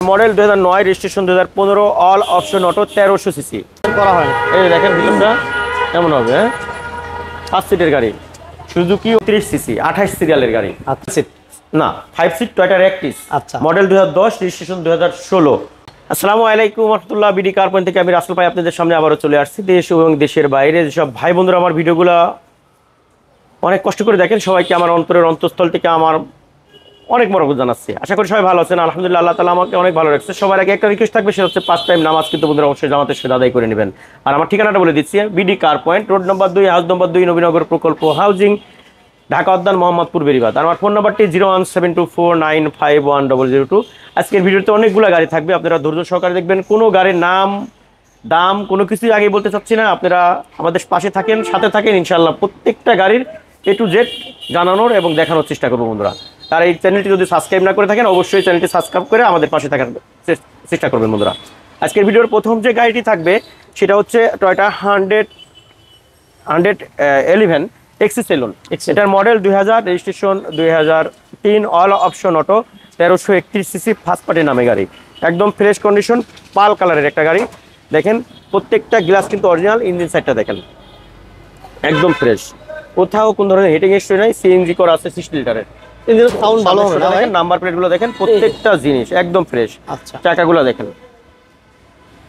Model 2009, registration 2015, all option auto, 1300 CC করা হয়। এই দেখেন ভিতরটা কেমন হবে, হ্যাঁ 5 সিটের গাড়ি, সুজুকি 30 সিসি, 28 সিরিয়ালের গাড়ি। আচ্ছা সিট না 5 সিট টয়োটা র্যাকটিস। আচ্ছা মডেল 2010, রেজিস্ট্রেশন 2016। আসসালামু আলাইকুম রহমতুল্লাহ, বিডি কার পয়েন্ট থেকে আমি রাসেল ভাই আপনাদের সামনে আবারও চলে আসছি। দেশ এবং দেশের বাইরে যেসব ভাই বন্ধুরা আমার ভিডিওগুলো অনেক কষ্ট করে দেখেন, সবাইকে আমার অন্তরের অন্তঃস্থল থেকে আমার অনেক মরকত জানাচ্ছি। আশা করি সবাই ভালো আছেন, আলহামদুলিল্লাহ। আল্লাহ তাআলা আমাকে অনেক ভালো রাখছে। সবার আগে একটা রিকোয়েস্ট থাকবে, সেটা হচ্ছে 5 টাইম নামাজ কিন্তু বন্ধুরা অবশ্যই জামাতের সাথে আদায় করে নেবেন। আর আমার ঠিকানাটা বলে দিচ্ছি, BD car point, road number 2, house নম্বর 2, নবীনগর প্রকল্প হাউজিং, ঢাকা উদ্যান, মোহাম্মদপুর, বেরিবাদ। আর আমার ফোন নাম্বারটি 01724951002। আজকের ভিডিওতে অনেকগুলো গাড়ি থাকবে, আপনারা ধৈর্য সহকারে দেখবেন। কোনো গাড়ির নাম দাম কোনো কিছুই আগে বলতে চাচ্ছি না, আপনারা আমাদের পাশে থাকেন, সাথে থাকেন, ইনশাআল্লাহ প্রত্যেকটা গাড়ির A to Z জানানোর এবং দেখানোর চেষ্টা করবো বন্ধুরা। তার এই চ্যানেলটি যদি সাবস্ক্রাইব না করে থাকেন, অবশ্যই চ্যানেলটি সাবস্ক্রাইব করে আমাদের পাশে থাকার চেষ্টা করবেন বন্ধুরা। আজকের ভিডিওর প্রথম যে গাড়িটি থাকবে সেটা হচ্ছে টয়োটা 111 এক্সি সেলুন। এটার model 2000, registration 2003, all option auto, 1331 CC, first পার্টির নামে গাড়ি, একদম ফ্রেশ কন্ডিশন, পাল কালারের একটা গাড়ি। দেখেন প্রত্যেকটা গ্লাস কিন্তু অরিজিনাল, ইঞ্জিন সাইডটা দেখেন একদম ফ্রেশ, কোথাও কোন ধরনের হিটিং হিস্ট্রি নাই, সিএনজি করা আছে 60 লিটারের। ইঞ্জিনের সাউন্ড ভালো হবে না? দেখেন নাম্বার প্লেটগুলো দেখেন, প্রত্যেকটা জিনিস একদম ফ্রেশ। আচ্ছা চাকাগুলো দেখেন,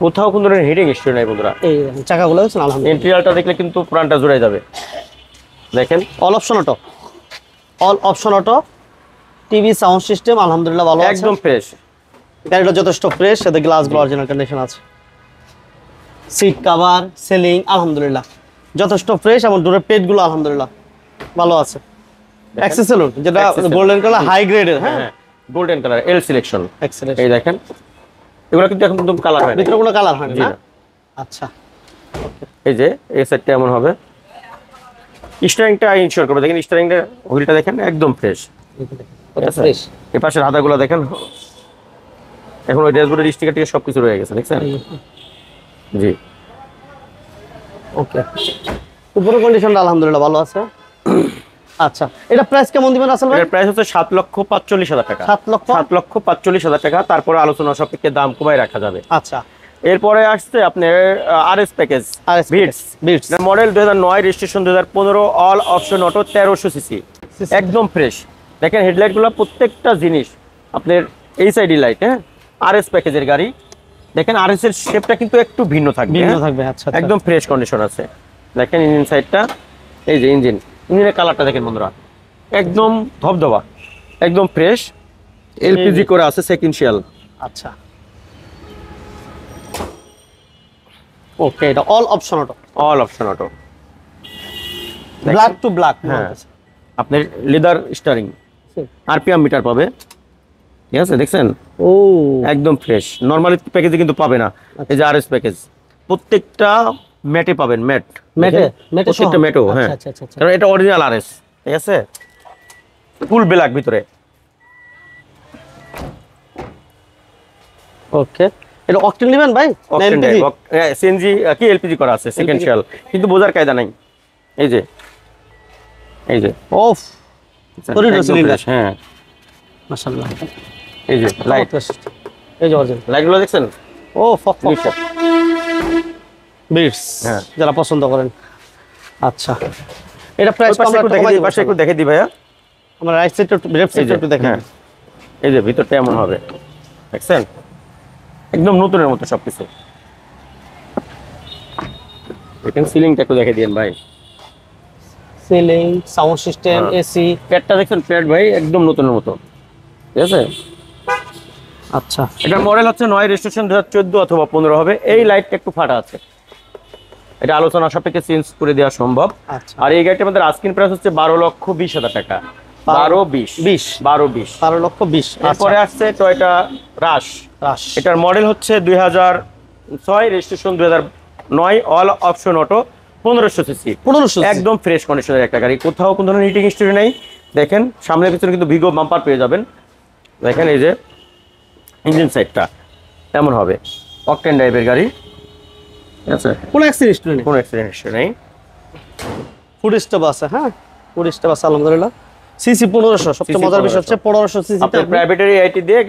কোথাও কোন ধরনের হিটিং হিস্ট্রি নাই বন্ধুরা। এই চাকাগুলো দেখছেন, আলহামদুলিল্লাহ। ইন্টেরিয়রটা দেখলে কিন্তু পুরানটা জুড়ে যাবে। দেখেন all option auto, TV sound system আলহামদুলিল্লাহ ভালো আছে, একদম ফ্রেশ। গাড়িটা যথেষ্ট ফ্রেশ, সাথে গ্লাসগুলো অরিজিনাল কন্ডিশন আছে। সিট কভার, সিলিং আলহামদুলিল্লাহ যথেষ্ট ফ্রেশ, এবং ডোরের পেটগুলো আলহামদুলিল্লাহ ভালো আছে। এক্সেসেলুন যেটা গোল্ডেন কালার, হাই গ্রেডের, হ্যাঁ গোল্ডেন কালার, এল সিলেকশন। এক্সেলেন্ট। এই দেখেন এগুলো কিন্তু এখন একদম কালার হয় না, ভিতরে কোনো কালার হয় না। আচ্ছা এই যে এই সাইডটা এমন হবে। স্টিয়ারিংটা ইনশিওর করবে, দেখেন স্টিয়ারিংটা হুইলটা দেখেন একদম ফ্রেশ। এটা ফ্রেশ। এই পাশের হাতাগুলো দেখেন, এখন ওই ড্যাশবোর্ডের স্টিকার থেকে সবকিছু রয়ে গেছে, দেখছেন? জি ওকে, উপরের কন্ডিশনটা আলহামদুলিল্লাহ ভালো আছে। আচ্ছা এটা প্রাইস কেমন দিবেন রাসেল ভাই? এর প্রাইস হচ্ছে 7,45,000 টাকা। 7,45,000 টাকা। তারপরে আলোচনা সাপেক্ষে দাম কমায় রাখা যাবে। আচ্ছা এরপরে আসছে আপনার RS package, Vitz model 2009, registration 2015, all option auto, 1300 CC, একদম ফ্রেশ। দেখেন হেডলাইটগুলো প্রত্যেকটা জিনিস আপনার এই সাইডি লাইট, হ্যাঁ আরএস প্যাকেজের গাড়ি। দেখেন আরএস এর শেপটা কিন্তু একটু ভিন্ন থাকবে। আচ্ছা একদম ফ্রেশ কন্ডিশন আছে। দেখেন ইঞ্জিন সাইডটা, এই যে ইঞ্জিনের কালারটা দেখেন বন্ধুরা, একদম ধবধবা, একদম ফ্রেশ। এলপিজি করে আছে সেকেন্সিয়াল। আচ্ছা ওকে, এটা all option auto, black to black. হ্যাঁ আপনার লেদার স্টারিং, আরপিএম মিটার পাবে, ঠিক আছে? দেখছেন ও একদম ফ্রেশ। নরমালি প্যাকেজে কিন্তু পাবে না। এই যে আরএস প্যাকেজ প্রত্যেকটা ম্যাটে পাবেন, ম্যাটে প্রত্যেকটা ম্যাটও। হ্যাঁ কারণ এটা অরিজিনাল আরএস, ঠিক আছে? ফুল ব্ল্যাক ভিতরে। ওকে, এটা অকটেন নেবেন ভাই? সিএনজি কি এলপিজি করা আছে সেকেন্সিয়াল, কিন্তু বোঝার কায়দা নাই। এই যে অফ করিডোর সিলিন্ডার, হ্যাঁ মাশাআল্লাহ। এই যে লাইট, এই যে অরিজিনাল লাইটগুলো দেখছেন? ও ফক বিটস, হ্যাঁ যারা পছন্দ করেন। আচ্ছা এটা প্রাইস পাশে একটু দেখে দিই ভাইয়া, আমরা রাইট সাইডটা লেফট সাইডটা একটু দেখেন। এই যে ভিতরটা এমন হবে, দেখছেন? একদম নতুনের মতো সবকিছু। দেখেন সিলিংটা একটু দেখে দিয়েন ভাই, সিলিং, সাউন্ড সিস্টেম, এসি। প্যাডটা দেখছেন? প্যাড ভাই একদম নতুনের মতো, ঠিক আছে? আচ্ছা এটা মডেল হচ্ছে 9, রেজিস্ট্রেশন 2014 অথবা 15 হবে। এই লাইটটা একটু ফাটা আছে, এটা আলোচনা সাপেক্ষে চেঞ্জ করে দেওয়া সম্ভব। আচ্ছা আর এই গাড়িটার মধ্যে আস্কিং প্রাইস হচ্ছে 12,20,000 টাকা। 12,20,000। এরপরে আসছে টয়োটা রাশ। এটার মডেল হচ্ছে 2006, registration 2009, all option auto, 1500 CC, একদম ফ্রেশ কন্ডিশনের একটা গাড়ি, কোথাও কোনো ধরনের হিটিং হিস্ট্রি নেই। দেখেন সামনের পিছনে কিন্তু ভিগো বাম্পার পেয়ে যাবেন। দেখেন এই যে ইঞ্জিন সাইডটা এমন হবে, অকটেন ড্রাইভের গাড়ি, ঠিক আছে? কোনো অ্যাক্সিডেন্ট নেই। ফুড স্টপ আছে, হ্যাঁ ফুড স্টপ আছে আলহামদুলিল্লাহ। সিসি 1500, সবচেয়ে মজার বিষয় হচ্ছে 1500 সিসি। আপনি প্রাইভেটের আইটি দিয়ে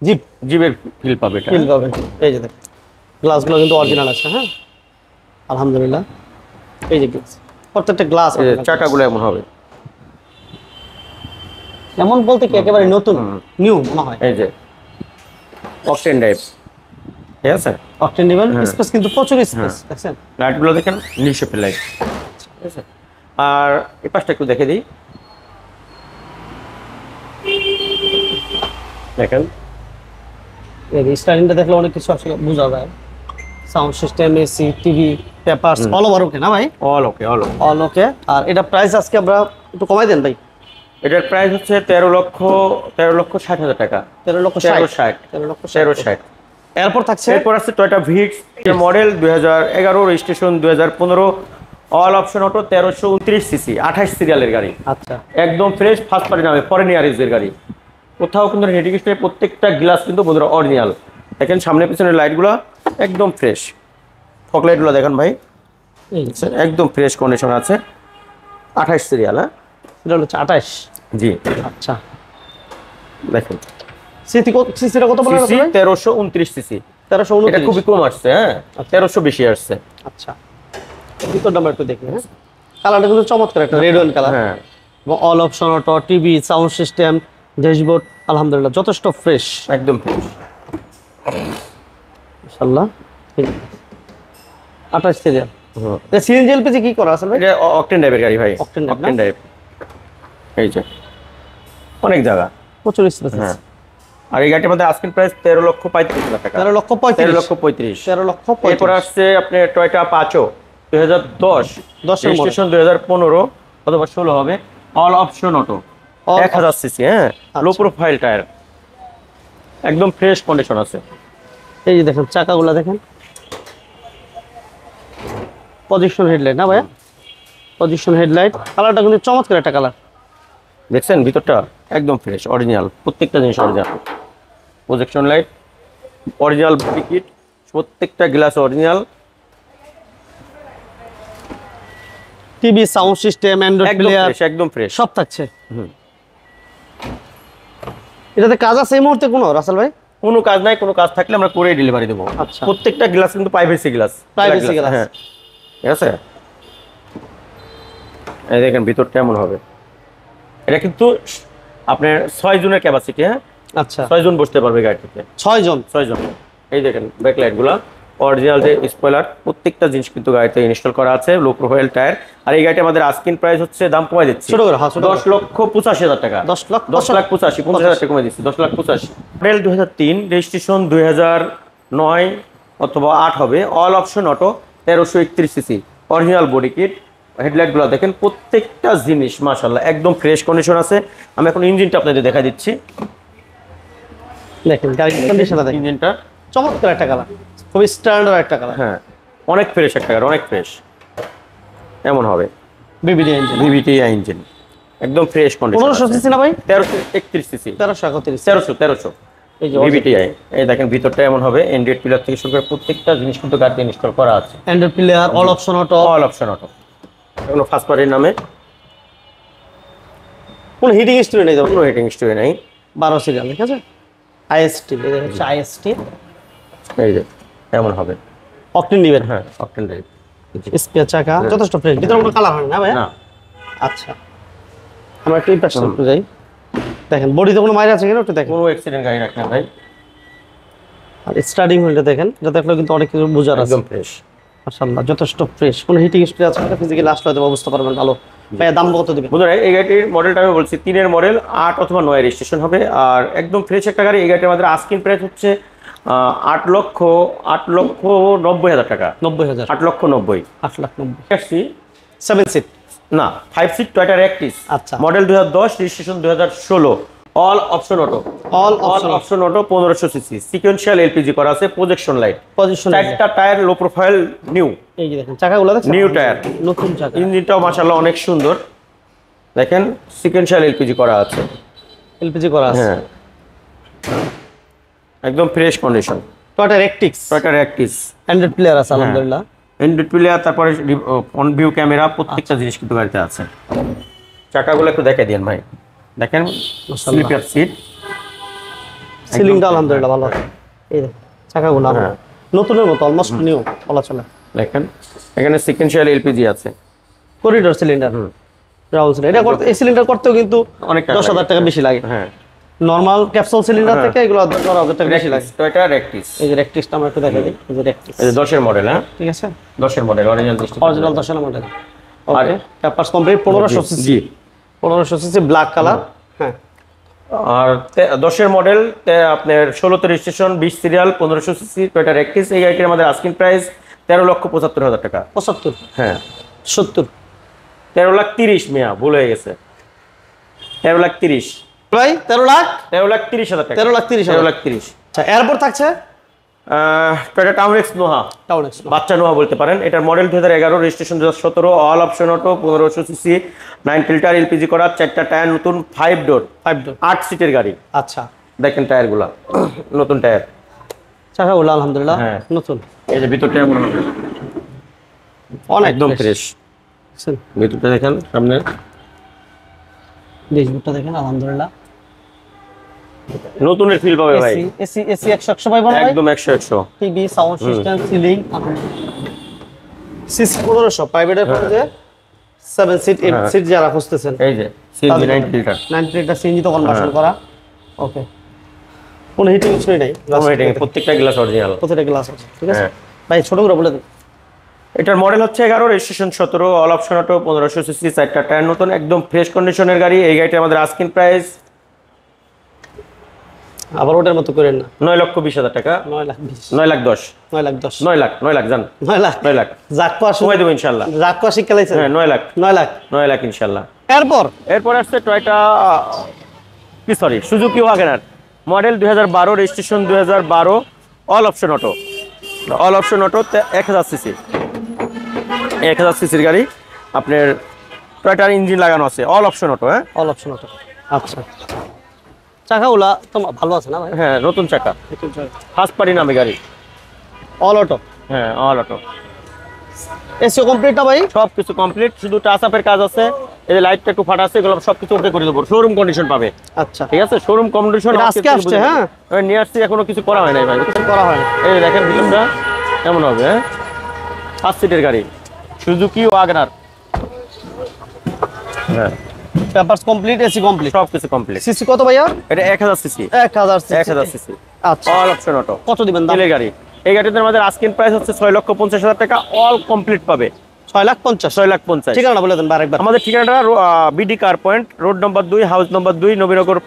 জিপ জিপের ফিল পাবে এটা। ফিল পাবেন। এই যে দেখেন গ্লাসগুলো কিন্তু অরিজিনাল আছে। হ্যাঁ আলহামদুলিল্লাহ। এই যে গ্লাস, প্রত্যেকটা গ্লাস এই যে চাকাগুলো এমন হবে। এমন বলতে কি একেবারে নতুন, নিউ মনে হয়। এই যে অকটেন ড্রাইভ, ঠিক আছে। অকটেন নেবেন, স্পেস কিন্তু প্রচুর স্পেস দেখছেন। লাইটগুলো দেখেন নীল শেপের লাইট, ঠিক আছে। আর এই পাশটা একটু দেখে দিই, দেখেন এই স্টাইলিংটা দেখলে অনেক কিছু আসলে বোঝা যায়। Sound system, AC, TV, papers all over okay না ভাই? All okay, all okay. All okay. আর এটা প্রাইস আজকে আমরা একটু কমাই দেন ভাই। এটার প্রাইস হচ্ছে 13,60,000 টাকা। 13,60,000 13,60,000। এরপর থাকছে এরপর আছে Toyota Vicks model 2011, registration 2015, all option auto, 1329 CC, 28 সিরিয়ালের গাড়ি। আচ্ছা একদম ফ্রেশ, ফার্স্ট পার্টি নামে, ফরেন ইয়ারিজের গাড়ি। কোথাও কিন্তু হেডিং স্প্রে, প্রত্যেকটা গ্লাস কিন্তু বন্ধুরা অরিজিনাল। দেখেন সামনে পিছনের লাইটগুলো একদম ফ্রেশ। ফগ লাইটগুলো দেখেন ভাই, এই একদম ফ্রেশ কন্ডিশন আছে। 28 সিরিয়াল। হ্যাঁ এটা হচ্ছে 28। জি, আচ্ছা দেখুন সিসিটা কত বলেন সিসি আপনি? 1329 সিসি। এটা 1329। খুবই কম আসছে, হ্যাঁ 1300 বেশি আসছে। আচ্ছা ভিতর নাম্বার একটু দেখি। হ্যাঁ কালারটা কিন্তু চমৎকার, একটা রেড ওয়াইন কালার। হ্যাঁ এবং all option auto, TV, sound system, dashboard আলহামদুলিল্লাহ যথেষ্ট ফ্রেশ একদম ফ্রেশ। ইনশাআল্লাহ। 28 সিরিয়াল। হুম। এটা সিএনজি এলপিজি কি করা আছে ভাই? এটা অকটেন ড্রাইভের গাড়ি ভাই, অকটেন ড্রাইভ না? Octane drive. এই যে অনেক জায়গা। প্রচুর স্পেস হ্যাঁ আছে। আর এই গাড়ির মধ্যে আজকের প্রাইস 13,35,000 টাকা। 13,35,000। 13,35,000। 13,35,000। এরপর আসছে আপনার টয়োটা পাচো 2010, 10 এর মডেল। রেজিস্ট্রেশন 2015 অথবা 16 হবে, all option auto, All 1000 CC. হ্যাঁ লো আচ্ছা। প্রোফাইল টায়ার, একদম ফ্রেশ কন্ডিশন আছে। এই যে দেখেন চাকাগুলো দেখেন, পজিশন হেডলাইট না ভাইয়া? পজিশন হেডলাইট, কালারটা কিন্তু চমৎকার একটা কালার। দেখছেন ভিতরটা একদম ফ্রেশ অরিজিনাল, প্রত্যেকটা জিনিস original. Projection light original, body kit প্রত্যেকটা glass original. TV, sound system, android একদম প্লেয়ার ফ্রেশ, একদম ফ্রেশ। সব থাকছে। হুম। এটাতে কাজ আছে এই মুহূর্তে কোনো রাসেল ভাই? কোনো কাজ নাই, কোনো কাজ থাকলে আমরা করে ডেলিভারি দেবো। আচ্ছা। প্রত্যেকটা গ্লাস কিন্তু প্রাইভেসি গ্লাস, Privacy glass। হ্যাঁ ঠিক আছে। এই দেখেন ভিতরটা এমন হবে। এটা কিন্তু আপনার 6 জনের ক্যাপাসিটি। হ্যাঁ আচ্ছা 6 জন বসতে পারবে গাড়িটিতে, 6 জন। 6 জন। এই দেখেন ব্যাকলাইট গুলা অরিজিনাল, যে স্পয়লার প্রত্যেকটা জিনিস কিন্তু গাড়িতে ইনস্টল করা আছে, লো প্রোফাইল টায়ার। আর এই গাড়িটা আমাদের আস্কিং প্রাইস হচ্ছে, দাম কমাই দিচ্ছি ছোট করে, হ্যাঁ, ছোট করে। 10,85,000 টাকা। 10,85,000 50,000 টাকা কমে দিচ্ছি, 10,85,000। মডেল 2003, রেজিস্ট্রেশন 2009 অথবা 8 হবে, all option auto, 1331 CC, original body kit. হেডলাইটগুলো দেখেন, প্রত্যেকটা জিনিস মাশাআল্লাহ একদম ফ্রেশ কন্ডিশন আছে। আমি এখন ইঞ্জিনটা আপনাদের দেখা দিচ্ছি। দেখেন গাড়ির কন্ডিশনটা দেখেন, ইঞ্জিনটা চমৎকার একটা কালার, খুবই স্ট্যান্ডার্ড একটা কালার। হ্যাঁ অনেক ফ্রেশ একটা গাড়ি, অনেক ফ্রেশ এমন হবে। বিবিডি ইঞ্জিন, ভিভিটি ইঞ্জিন একদম ফ্রেশ কন্ডিশন। 1500 সিসি না ভাই? 1331 সিসি, 1331। 1300। এই যে ভিভিটিআই। এই দেখেন ভিতরটা এমন হবে, অ্যান্ড্রয়েড পিলার থেকে শুরু করে প্রত্যেকটা জিনিস কিন্তু গাড়িতে ইনস্টল করা আছে। Android player, all option auto, all option auto, এগুলো ফার্স্ট পার্টির নামে, কোন হিটিং স্টোরি নেই তো? কোনো হিটিং স্টোরি নাই। 12 সিরিয়াল ঠিক আছে। আইএসটি, এই যে হচ্ছে আইএসটি। এই যে এমন হবে। অকটেন নিবেন? হ্যাঁ অকটেন ড্রাইভ। স্পেয়ার চাকা যথেষ্ট ফ্রেশ, ভিতরে কোনো কালার হয় না ভাই? না আচ্ছা আমরা একটু এই পাশে একটু যাই। দেখেন বডিতে কোনো মাইর আছে কিনা একটু দেখেন। কোনো অ্যাক্সিডেন্ট গাড়ি রাখেন ভাই, আর স্টার্টিং হুইলটা দেখেন, যা দেখলে কিন্তু অনেক কিছু বোঝার আছে। একদম ফ্রেশ। মাশাআল্লাহ যথেষ্ট ফ্রেশ, কোনো হিটিং স্টোরি আছে কিনা ফিজিক্যালি আসলে হয়তো বুঝতে পারবেন ভালো। ভাই দাম কত দিবেন? বন্ধুরা এই গাড়িটির মডেলটা আমি বলছি 3 মডেল, 8 অথবা 9 রেজিস্ট্রেশন হবে। আর একদম ফ্রেশ একটা গাড়ি। এই গাড়িটির আমাদের আস্কিং প্রাইস হচ্ছে 8,90,000 টাকা। 90,000। 8,90,000। 8,90,000। আসছি 7 সিট না, 5 সিট টয়োটা র্যাকটিস, আচ্ছা। Model 2010, registration 2016, all option auto, all all option auto, 1500 CC, sequential LPG করা আছে, প্রজেকশন লাইট, পজিশন। চারটা টায়ার লো প্রোফাইল নিউ, এই যে দেখেন চাকাগুলো দেখেন, নিউ টায়ার, নতুন চাকা। ইঞ্জিনটাও মাশাআল্লাহ অনেক সুন্দর। দেখেন সিকোয়েন্সিয়াল এলপিজি করা আছে। এলপিজি করা আছে। হ্যাঁ একদম fresh condition. Toyota Ractis, Toyota Ractis, android player আছে আলহামদুলিল্লাহ। অ্যান্ড্রয়েড প্লেয়ার, তারপরে ফ্রন্ট ভিউ ক্যামেরা, প্রত্যেকটা জিনিস কিন্তু গাড়িতে আছে। চাকাগুলো একটু দেখে দিন ভাই, দেখেন মাশাআল্লাহ। স্লিপার সিট, সিলিংটা আলহামদুলিল্লাহ ভালো আছে। এই দেখেন চাকাগুলো নতুনের মতো অলমোস্ট নিউ বলা চলে। দেখেন এখানে সিকোয়েন্সিয়াল এলপিজি আছে, করিডোর সিলিন্ডার রাউল সিলিন্ডার। এটা করতে এই সিলিন্ডার করতেও কিন্তু অনেক 10,000 টাকা বেশি লাগে। হ্যাঁ, নরমাল ক্যাপসুল সিলিন্ডার থেকে এগুলো 10,000 টাকা বেশি লাগে। টয়োটা রেক্টিস, এই যে রেক্টিসটা আমরা একটু দেখাই দিই। এই যে রেক্টিস, এই যে 10 এর মডেল। হ্যাঁ, ঠিক আছে, 10 এর মডেল, অরিজিনাল ডিস্ট্রিক্ট, অরিজিনাল 10 এর মডেল। ওকে, পেপারস কমপ্লিট, 1500 সিসি, জি 1500 সিসি ব্ল্যাক কালার। হ্যাঁ, আর 10 এর মডেল আপনার 16তে রেজিস্ট্রেশন, 20 সিরিয়াল, 1500 সিসি টয়োটা রেক্টিস। এই গাড়িটির আমাদের আস্কিং প্রাইস 13,75,000 টাকা। 75, হ্যাঁ 70 13,30,000 মিয়া, ভুল হয়ে গেছে, 13,30,000, ভাই 13,00,000, 13,30,000 টাকা, 13,30,000। 13,30,000। আচ্ছা, এরপর থাকছে Toyota town x Noha, town x. বাচ্চা নোহা বলতে পারেন। এটার model 2011, registration 2017, all option auto, 1500 CC, 9 filter, LPG করা, 4টা টায়ার নতুন, 5 ডোর, 8 সিটের গাড়ি। আচ্ছা, দেখেন টায়ারগুলা নতুন টায়ার, চাকাগুলো আলহামদুলিল্লাহ হ্যাঁ। নতুন, এই যে ভিতরটা অনেক একদম ফ্রেশ। ভিতরটা দেখেন, সামনে ড্যাশবোর্ডটা দেখেন আলহামদুলিল্লাহ নতুনের ফিল পাবে ভাই, এসি 100 পাইবো না ভাই? একদম 100 TV, sound system, ceiling, CC 1500 প্রাইভেটের মধ্যে 7 সিট 8 সিট যারা খুঁজতেছেন। এই যে সিএনজি 9 ফিল্টার, 9 লিটার সিএনজি তো কনভার্সন করা। ওকে, কোনো হিটিং কিছুই নাই, প্রত্যেকটা গ্লাস অরিজিনাল, প্রত্যেকটা গ্লাস আছে, ঠিক আছে হ্যাঁ। ভাই। ছোট করে বলে দেন। এটার মডেল হচ্ছে 11, registration 17, all option auto, 1500 CC, 4টা টায়ার নতুন, একদম ফ্রেশ কন্ডিশনের গাড়ি। এই গাড়িটা আমাদের আস্কিং প্রাইস আবার ওটার মতো করেন না, 9,20,000 টাকা, 9,20,000, 9,10,000, 9,10,000, 9 লাখ জান, 9,00,000, 9 লাখ যাক পাস সময় দেবো ইনশাল্লাহ। যাক পাস শিক্ষা লাইছেন। হ্যাঁ 9 লাখ, 9,00,000 ইনশাল্লাহ। এরপর আসছে Toyota Suzuki Wagon R, model 2012, registration 2012, all option auto, 1000 CC, 1000 সিসির গাড়ি। আপনার টয়োটার ইঞ্জিন লাগানো আছে, অল অপশন অটো। হ্যাঁ, অল অপশন অটো। আচ্ছা, চাকাগুলা তো ভালো আছে না ভাই? হ্যাঁ নতুন চাকা, ফার্স্ট পার্টি নামে গাড়ি, অল অটো। হ্যাঁ অল অটো, এসি কমপ্লিট না ভাই? সব কিছু কমপ্লিট, শুধু টাচ আপের কাজ আছে। এই যে লাইটটা একটু ফাটা আছে, এগুলো সব কিছু ওকে করে দেবো, শোরুম কন্ডিশন পাবে। আচ্ছা, ঠিক আছে, শোরুম কন্ডিশন আজকে আসছে। হ্যাঁ, নিয়ে আসছি, এখনো কিছু করা হয় নাই ভাই, কিছু করা হয় না। এই যে দেখেন ভিতরটা কেমন হবে। হ্যাঁ, 5 সিটের গাড়ি, সুজুকি ওয়াগনার। হ্যাঁ, পেপারস কমপ্লিট, এসি কমপ্লিট, সব কিছু কমপ্লিট। সিসি কত ভাইয়া? এটা 1000 সিসি, 1000 সিসি। 1000 সিসি, আচ্ছা, অল অপশন অটো। কত দিবেন দাম? তেলের গাড়ি। এই গাড়িটার আমাদের আস্কিং প্রাইস হচ্ছে 6,50,000 টাকা, অল কমপ্লিট পাবে 6,50,000। 6,50,000। ঠিকানা বলে দেন আরেকবার। আমাদের ঠিকানাটা BD car point, road number 2, house নম্বর 2, নবীনগর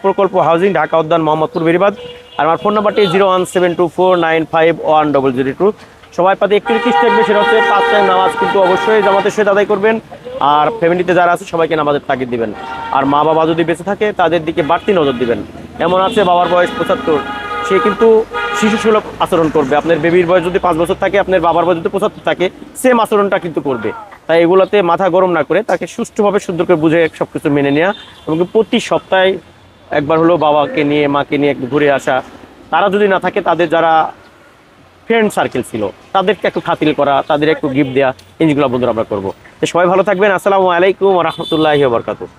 প্রকল্প হাউজিং, ঢাকা উদ্যান, মোহাম্মদপুর, বেরিবাদ। আর আমার ফোন নাম্বারটি 01724951002। সবাই পাতে একটু রিকোয়েস্ট থাকবে, সেটা হচ্ছে 5 টাইম নামাজ কিন্তু অবশ্যই জামাতের সাথে আদায় করবেন। আর ফ্যামিলিতে যারা আছে সবাইকে নামাজের তাগিদ দিবেন। আর মা বাবা যদি বেঁচে থাকে তাদের দিকে বাড়তি নজর দিবেন। এমন আছে বাবার বয়স 75, সে কিন্তু শিশু সুলভ আচরণ করবে। আপনার বেবির বয়স যদি 5 বছর থাকে, আপনার বাবার বয়স যদি 75 থাকে, সেম আচরণটা কিন্তু করবে। তাই এগুলোতে মাথা গরম না করে তাকে সুষ্ঠুভাবে সুন্দর করে বুঝে সব কিছু মেনে নেওয়া, এবং প্রতি সপ্তাহে একবার হলো বাবাকে নিয়ে মাকে নিয়ে একটু ঘুরে আসা। তারা যদি না থাকে, তাদের যারা ফ্রেন্ড সার্কেল ছিল তাদেরকে একটু খাতির করা, তাদের একটু গিফট দেওয়া, এই জিনিসগুলো বন্ধুরা আমরা করবো। তো সবাই ভালো থাকবেন। আসসালামু আলাইকুম ওয়া রাহমাতুল্লাহি ওয়া বারাকাতুহু।